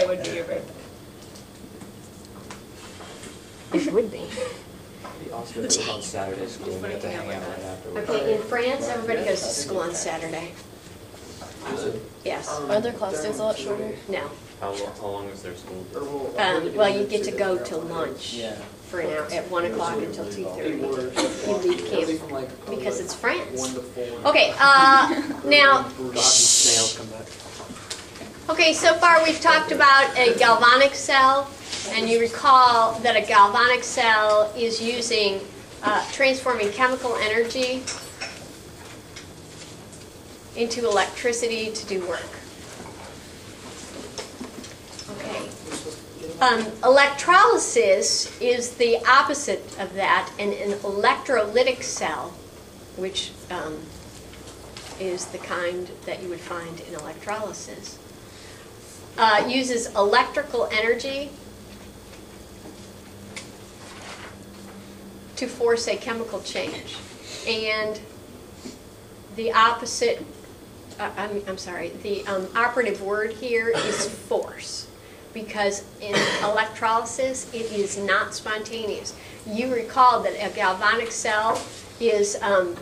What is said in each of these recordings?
Saturday would be your birthday. It would be. The Oscar goes on Saturday school and we have to hang out right afterwards. Okay, in France, everybody goes to school on Saturday. Yes. Are their class days a lot shorter? No. How long is their school? Well, you get to go to lunch for an hour at 1 o'clock until 2:30. You leave camp because it's France. Okay, now, Snails come back. okay, so far we've talked about a galvanic cell, and you recall that a galvanic cell is using, transforming chemical energy into electricity to do work. Okay. Electrolysis is the opposite of that, and an electrolytic cell, which is the kind that you would find in electrolysis, uses electrical energy to force a chemical change. And the opposite, I'm sorry, the operative word here is force. Because in electrolysis, it is not spontaneous. You recall that a galvanic cell is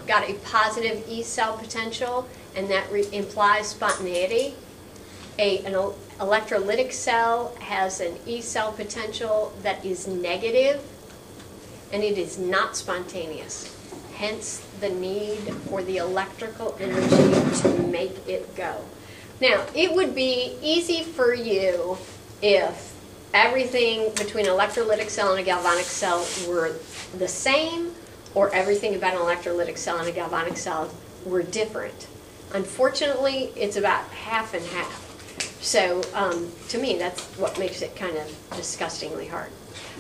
got a positive E cell potential, and that implies spontaneity. An electrolytic cell has an E cell potential that is negative, and it is not spontaneous. Hence the need for the electrical energy to make it go. Now, it would be easy for you if everything between an electrolytic cell and a galvanic cell were the same, or everything about an electrolytic cell and a galvanic cell were different. Unfortunately, it's about half and half. So to me, that's what makes it kind of disgustingly hard.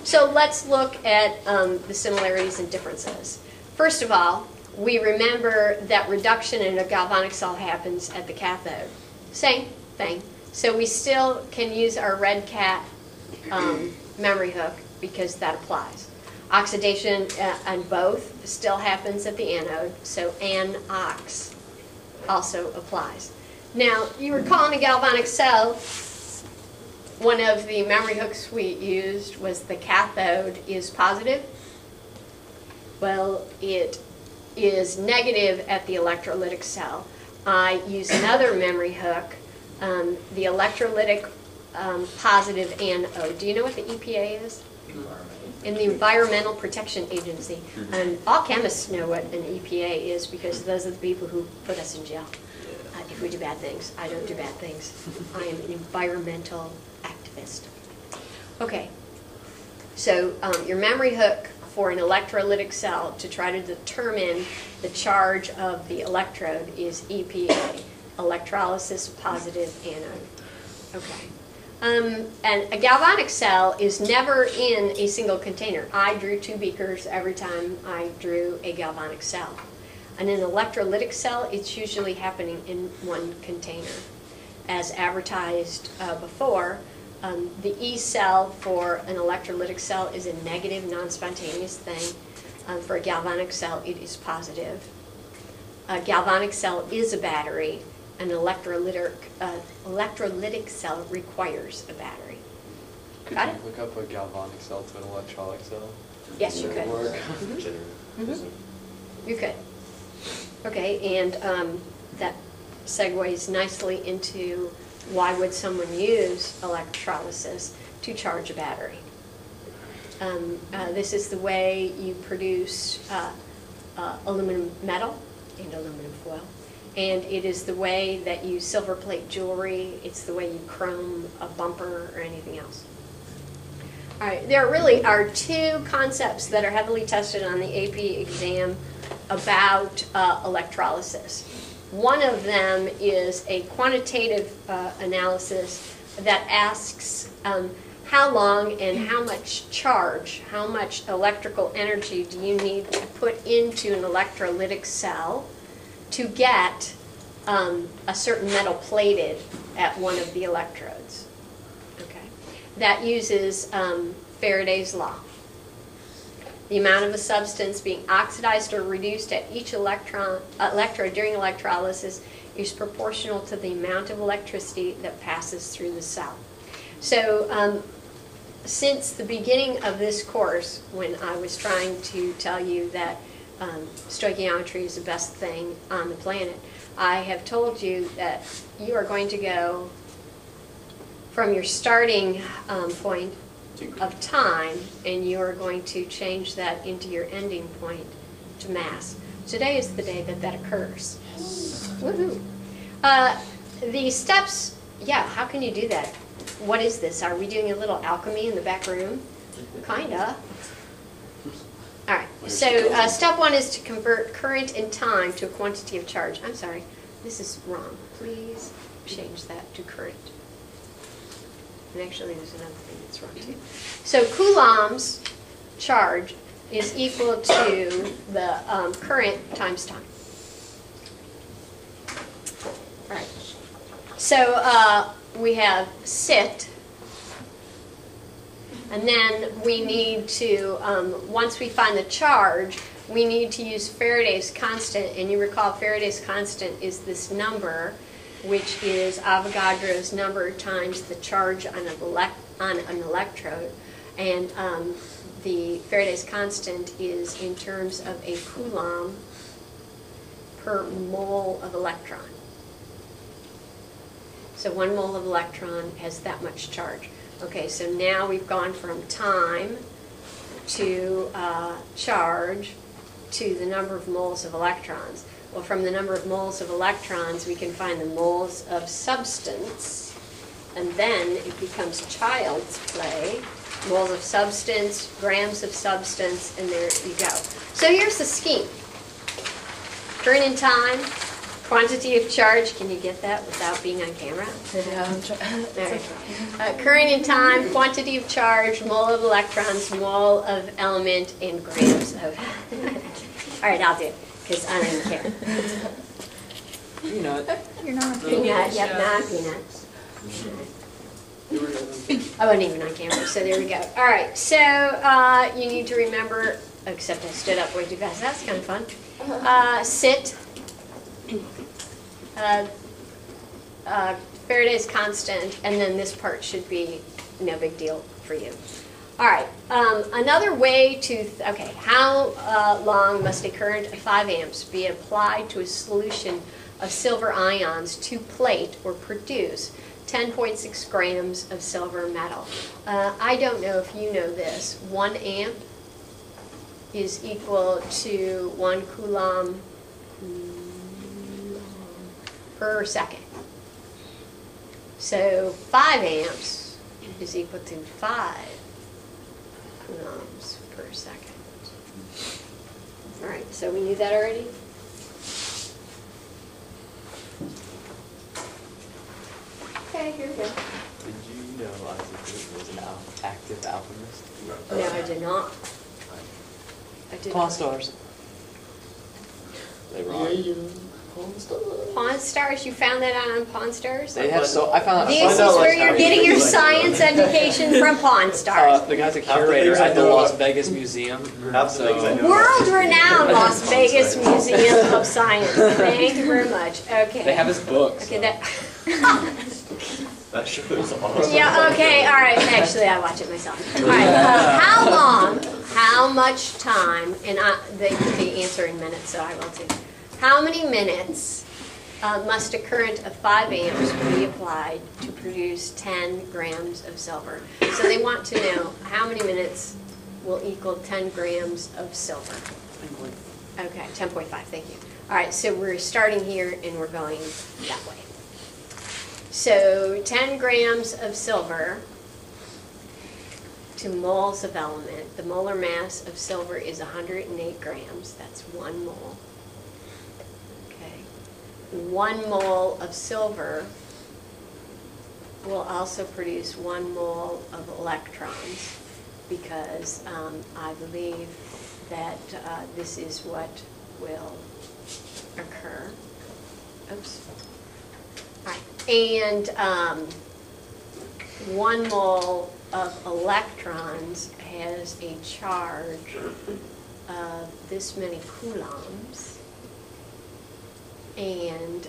So let's look at the similarities and differences. First of all, we remember that reduction in a galvanic cell happens at the cathode. Same thing. So we still can use our red cat memory hook because that applies. Oxidation on both still happens at the anode, so anox also applies. Now, you recall in a galvanic cell, one of the memory hooks we used was the cathode is positive. Well, it is negative at the electrolytic cell. I use another memory hook, the electrolytic positive anode. Do you know what the EPA is? In the Environmental Protection Agency. And all chemists know what an EPA is because those are the people who put us in jail. If we do bad things. I don't do bad things. I am an environmental activist. Okay, so your memory hook for an electrolytic cell to try to determine the charge of the electrode is EPA, electrolysis positive anode. Okay. And a galvanic cell is never in a single container. I drew 2 beakers every time I drew a galvanic cell. And in an electrolytic cell, it's usually happening in one container. As advertised before, the E cell for an electrolytic cell is a negative, non-spontaneous thing. For a galvanic cell, it is positive. A galvanic cell is a battery. An electrolytic cell requires a battery. Got it? Could you hook up a galvanic cell to an electrolytic cell? Yes, you could. Work? You could. Okay, and that segues nicely into why would someone use electrolysis to charge a battery. This is the way you produce aluminum metal and aluminum foil. And it is the way that you silver plate jewelry. It's the way you chrome a bumper or anything else. All right, there really are 2 concepts that are heavily tested on the AP exam about electrolysis. One of them is a quantitative analysis that asks how long and how much charge, how much electrical energy do you need to put into an electrolytic cell to get a certain metal plated at one of the electrodes. Okay, that uses Faraday's law. The amount of a substance being oxidized or reduced at each electrode during electrolysis is proportional to the amount of electricity that passes through the cell. So since the beginning of this course, when I was trying to tell you that stoichiometry is the best thing on the planet, I have told you that you are going to go from your starting point of time, and you are going to change that into your ending point to mass. Today is the day that that occurs. Woohoo! The steps, yeah, how can you do that? What is this? Are we doing a little alchemy in the back room? Kinda. All right, so step one is to convert current and time to a quantity of charge. I'm sorry, this is wrong. Please change that to current. And actually, there's another thing that's wrong too. So coulombs charge is equal to the current times time. All right. So we have sit, and then we need to, once we find the charge, we need to use Faraday's constant, and you recall Faraday's constant is this number, which is Avogadro's number times the charge on an electrode, and the Faraday's constant is in terms of a coulomb per mole of electron. So 1 mole of electron has that much charge. Okay, so now we've gone from time to charge to the number of moles of electrons. Well, from the number of moles of electrons, we can find the moles of substance, and then it becomes child's play. Moles of substance, grams of substance, and there you go. So here's the scheme. Current in time, quantity of charge. Can you get that without being on camera? Yeah, I'm trying. Right. Current in time, quantity of charge, mole of electrons, mole of element, and grams of... All right, I'll do it, because I don't care. Peanut. You're not. Peanut, yep, non-peanuts. I wasn't even on camera, so there we go. All right, so you need to remember, except I stood up way too fast. That's kind of fun. Sit. Faraday's constant, and then this part should be no big deal for you. All right, another way to, okay, how long must a current of 5 amps be applied to a solution of silver ions to plate or produce 10.6 grams of silver metal? I don't know if you know this. 1 amp is equal to 1 coulomb per second. So 5 amps is equal to 5 coulombs per second. All right, so we knew that already? Okay, here we go. Did you know Isaac Newton was an active alchemist? No, I did not. I did Pawn not. stars. They wrong. Pawn Stars, you found that out on Pawn Stars? They have so I found out. This is where you're getting your science education from Pawn Stars. The guy's a Half the curator things I at the know Las about- Vegas Museum. Half the things I know. World-renowned Las Vegas Museum of Science. Thank you very much. Okay. They have his books. Okay, that. That show is awesome. Yeah, okay, all right. Actually, I watch it myself. All right, how long, how much time, and they give the answer in minutes, so I will too. How many minutes must a current of 5 amps be applied to produce 10 grams of silver? So they want to know how many minutes will equal 10 grams of silver. Okay, 10.5, thank you. All right, so we're starting here and we're going that way. So 10 grams of silver to moles of element. The molar mass of silver is 108 grams. That's 1 mole. Okay. 1 mole of silver will also produce 1 mole of electrons, because I believe that this is what will occur. Oops. All right. And 1 mole of electrons has a charge of this many coulombs. And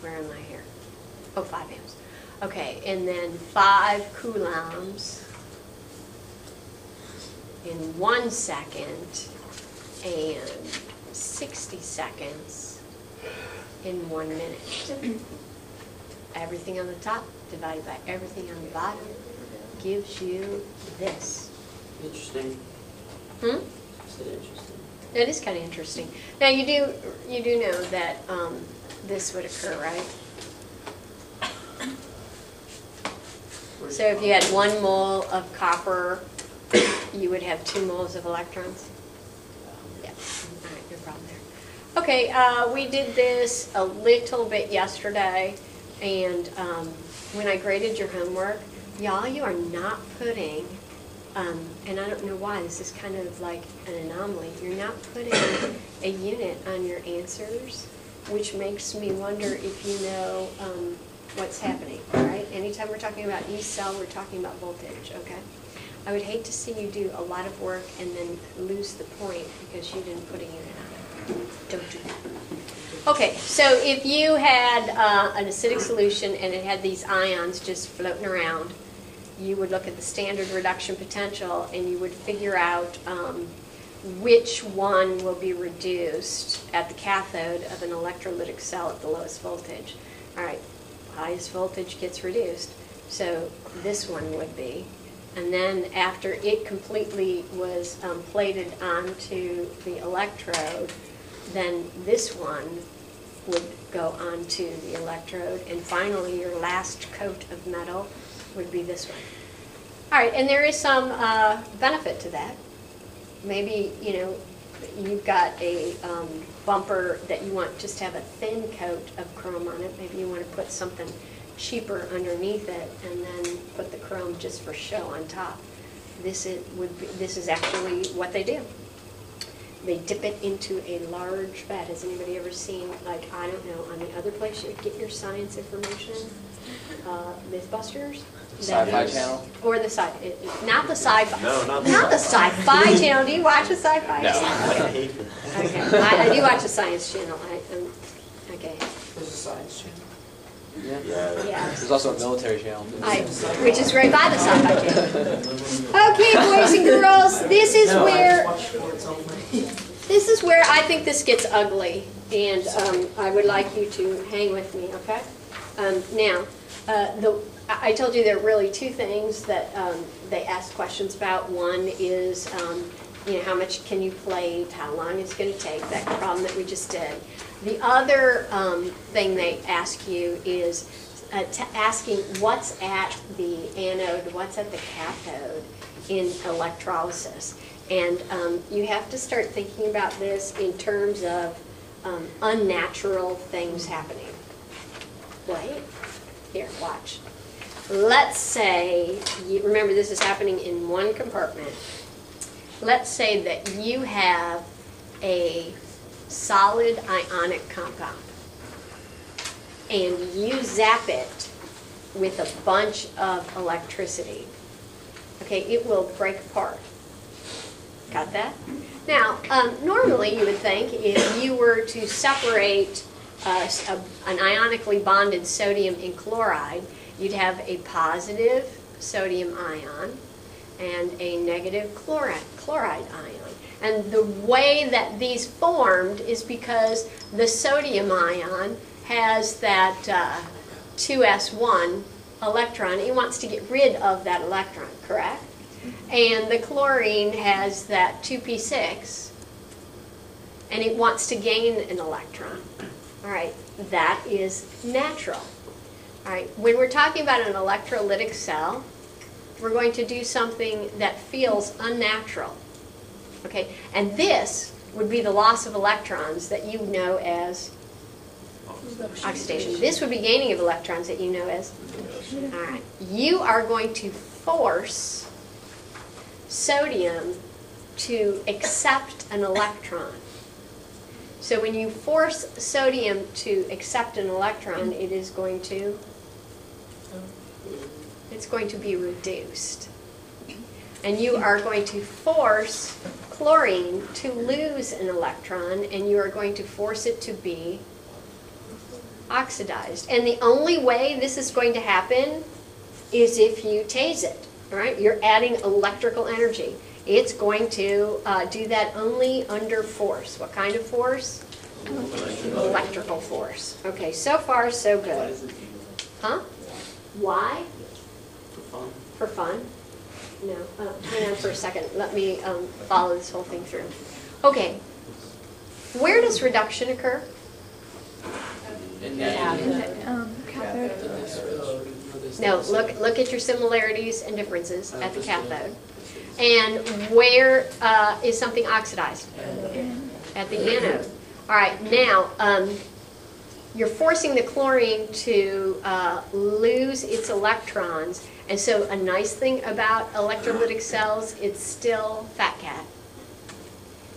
where am I here? Oh, 5 amps. Okay, and then 5 coulombs in 1 second and 60 seconds in 1 minute. Everything on the top divided by everything on the bottom gives you this. Interesting. Hmm? Is it interesting? It is kind of interesting. Now you do know that this would occur, right? So if you had 1 mole of copper, you would have 2 moles of electrons. Yeah. All right, no problem there. Okay, we did this a little bit yesterday, and when I graded your homework, y'all, you are not putting. And I don't know why, this is kind of like an anomaly. You're not putting a unit on your answers, which makes me wonder if you know what's happening, all right? Anytime we're talking about each cell, we're talking about voltage, okay? I would hate to see you do a lot of work and then lose the point because you didn't put a unit on it. Don't do that. Okay, so if you had an acidic solution and it had these ions just floating around, you would look at the standard reduction potential and you would figure out which one will be reduced at the cathode of an electrolytic cell at the lowest voltage. All right, highest voltage gets reduced, so this one would be. And then after it completely was plated onto the electrode, then this one would go onto the electrode, and finally your last coat of metal would be this one. All right, and there is some benefit to that. Maybe, you know, you've got a bumper that you want just to have a thin coat of chrome on it. Maybe you want to put something cheaper underneath it and then put the chrome just for show on top. This is actually what they do. They dip it into a large vat. Has anybody ever seen, like, I don't know, on the other place you get your science information? Mythbusters? Sci-Fi channel? Or the not the sci-fi. No, not the Not the sci-fi channel. Do you watch a sci-fi No. channel? I hate it. Okay. I do watch a science channel. Okay. There's a science channel. Yeah. Yeah. There's also a military channel. Which is right by the sci-fi channel. Okay, boys and girls, this is where I think this gets ugly, and I would like you to hang with me, okay? Now, I told you there are really 2 things that they ask questions about. One is, you know, how much can you plate, how long it's going to take, that problem that we just did. The other thing they ask you is asking what's at the anode, what's at the cathode in electrolysis. And you have to start thinking about this in terms of unnatural things happening. Wait, here, watch. Let's say, remember this is happening in one compartment. Let's say that you have a solid ionic compound and you zap it with a bunch of electricity. Okay, it will break apart. Got that? Now, normally you would think if you were to separate an ionically bonded sodium and chloride, you'd have a positive sodium ion and a negative chloride ion. And the way that these formed is because the sodium ion has that 2s1 electron. It wants to get rid of that electron, correct? And the chlorine has that 2p6, and it wants to gain an electron. All right, that is natural. All right, when we're talking about an electrolytic cell, we're going to do something that feels unnatural. Okay, and this would be the loss of electrons that you know as oxidation. This would be gaining of electrons that you know as. All right, you are going to force sodium to accept an electron. So when you force sodium to accept an electron, it is going to, it's going to be reduced. And you are going to force chlorine to lose an electron, and you are going to force it to be oxidized. And the only way this is going to happen is if you tase it, all right? You're adding electrical energy. It's going to do that only under force. What kind of force? Electrical force. Okay, so far so good. Huh? Why? For fun. For fun? No. Hang on for a second. Let me follow this whole thing through. Okay. Where does reduction occur? No, look at your similarities and differences at the cathode. And where is something oxidized? At the anode. All right, now you're forcing the chlorine to lose its electrons. And so a nice thing about electrolytic cells, it's still fat cat.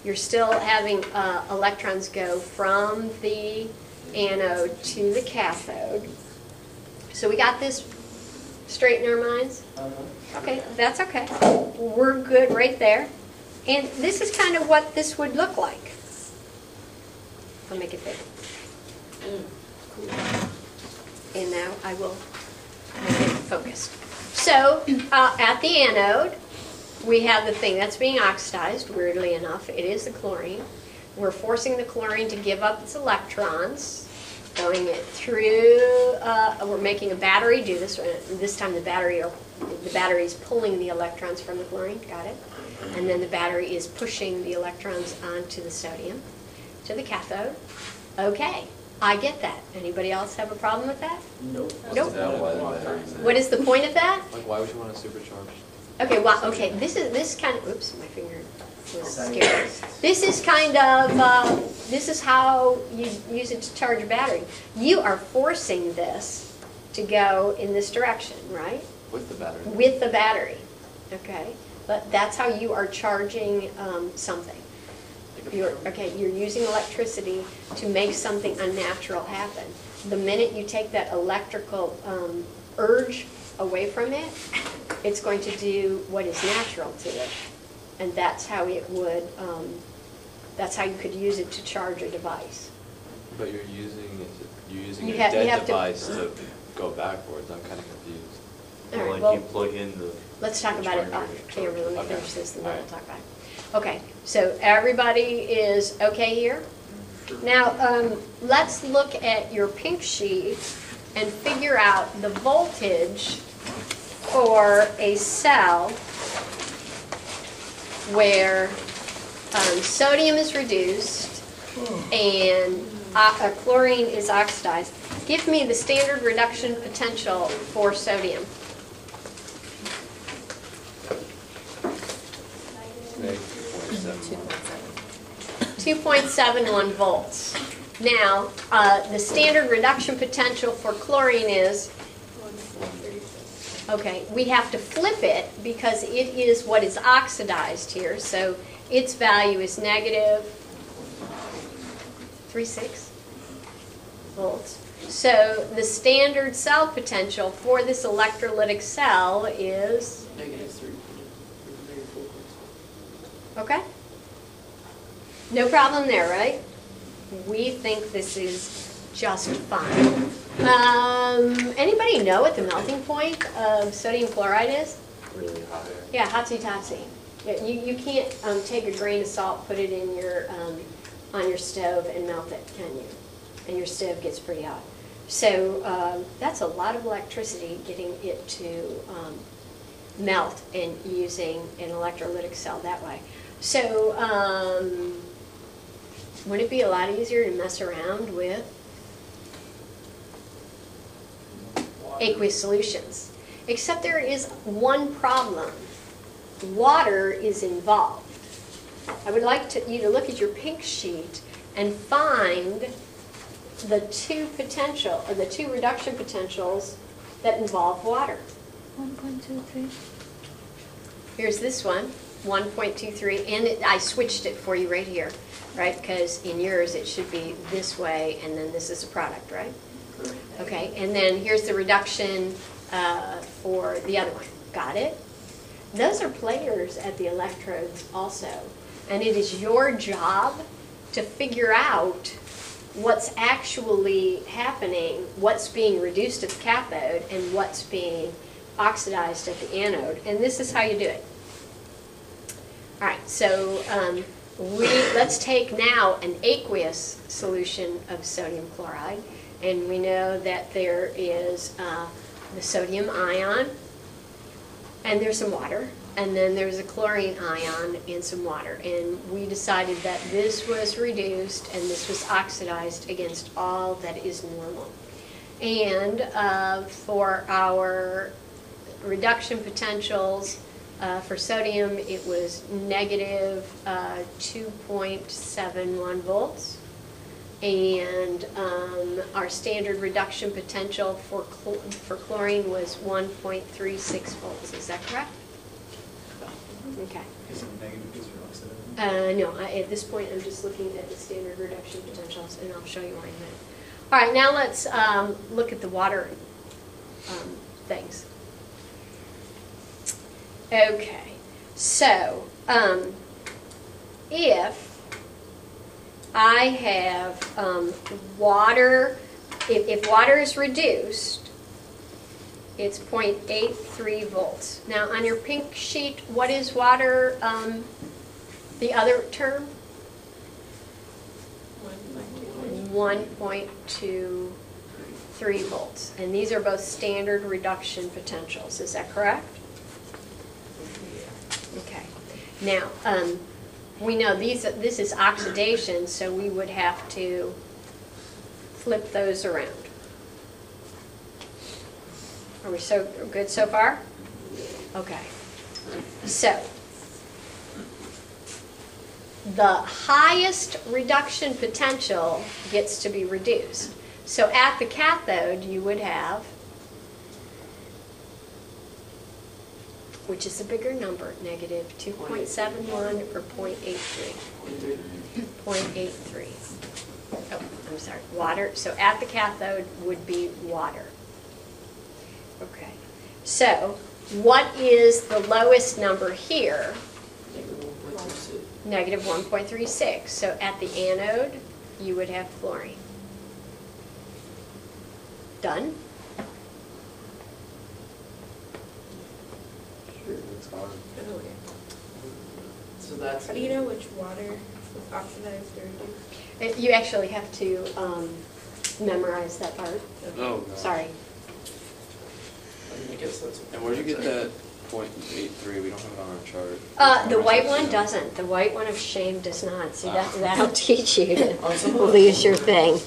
You're still having electrons go from the anode to the cathode. So we got this straight in our minds? Okay, that's okay. We're good right there. And this is kind of what this would look like. I'll make it big. And now I will make it focused. So at the anode, we have the thing that's being oxidized. Weirdly enough, it is the chlorine. We're forcing the chlorine to give up its electrons, going it through, we're making a battery do this. This time the battery is pulling the electrons from the chlorine, got it? And then the battery is pushing the electrons onto the sodium, to the cathode. Okay, I get that. Anybody else have a problem with that? Nope. Nope. What is the point of that? Like, why would you want to supercharge? Okay, well, okay, this kind of, oops, my finger was scared. This is kind of, this is how you use it to charge a battery. You are forcing this to go in this direction, right? With the battery. With the battery, okay? But that's how you are charging something. You're using electricity to make something unnatural happen. The minute you take that electrical urge away from it, it's going to do what is natural to it. And that's how it would, that's how you could use it to charge a device. But you're using You a have dead to- device to go backwards. I'm kind of confused. All right, Like well, you plug in the. let's talk about it off camera. Let me Okay. finish this and then All we'll right. talk about it. Okay, so everybody is okay here? Now, let's look at your pink sheet and figure out the voltage for a cell where sodium is reduced and chlorine is oxidized. Give me the standard reduction potential for sodium. Okay. 2.71 volts. Now, the standard reduction potential for chlorine is, okay, we have to flip it because it is what is oxidized here. So its value is negative 3.6 volts. So the standard cell potential for this electrolytic cell is, okay? No problem there, right? We think this is just fine. Anybody know what the melting point of sodium chloride is? Really hot air. Yeah, hotsy-totsy. Yeah, you can't take a grain of salt, put it in your on your stove and melt it, can you? And your stove gets pretty hot. So that's a lot of electricity getting it to melt and using an electrolytic cell that way. So wouldn't it be a lot easier to mess around with aqueous solutions? Except there is one problem. Water is involved. I would like you to look at your pink sheet and find the two reduction potentials that involve water. 1.23. Here's this one, 1.23, and I switched it for you right here, right? Because in yours it should be this way, and then this is a product, right? Okay, and then here's the reduction for the other one. Got it? Those are players at the electrodes also, and it is your job to figure out what's actually happening, what's being reduced at the cathode, and what's being oxidized at the anode. And this is how you do it. All right, so let's take now an aqueous solution of sodium chloride, and we know that there is the sodium ion, and there's some water, and then there's a chlorine ion and some water. And we decided that this was reduced and this was oxidized against all that is normal. And for our reduction potentials, for sodium, it was negative 2.71 volts. And our standard reduction potential for chlorine was 1.36 volts. Is that correct? Okay. Is it negative because you're oxidizing? No, at this point, I'm just looking at the standard reduction potentials, and I'll show you why in a minute. All right, now let's look at the water things. Okay, so if I have water, if water is reduced, it's 0.83 volts. Now on your pink sheet, what is water, the other term? 1.23 volts. And these are both standard reduction potentials. Is that correct? Okay. Now, we know this is oxidation, so we would have to flip those around. Are we so good so far? Okay. So, the highest reduction potential gets to be reduced. So at the cathode, you would have, which is a bigger number, negative 2.71 or 0.83? 0.83. Oh, I'm sorry, water. So at the cathode would be water. Okay. So what is the lowest number here? Negative 1.36. So at the anode, you would have chlorine. Done? So that's. How do you know which water is oxidized or reduced? You actually have to memorize that part. Oh, gosh. Sorry. I guess that's. And where'd you get that .83? We don't have it on our chart. The white one doesn't. The white one of shame does not. See, that'll teach you to lose your thing.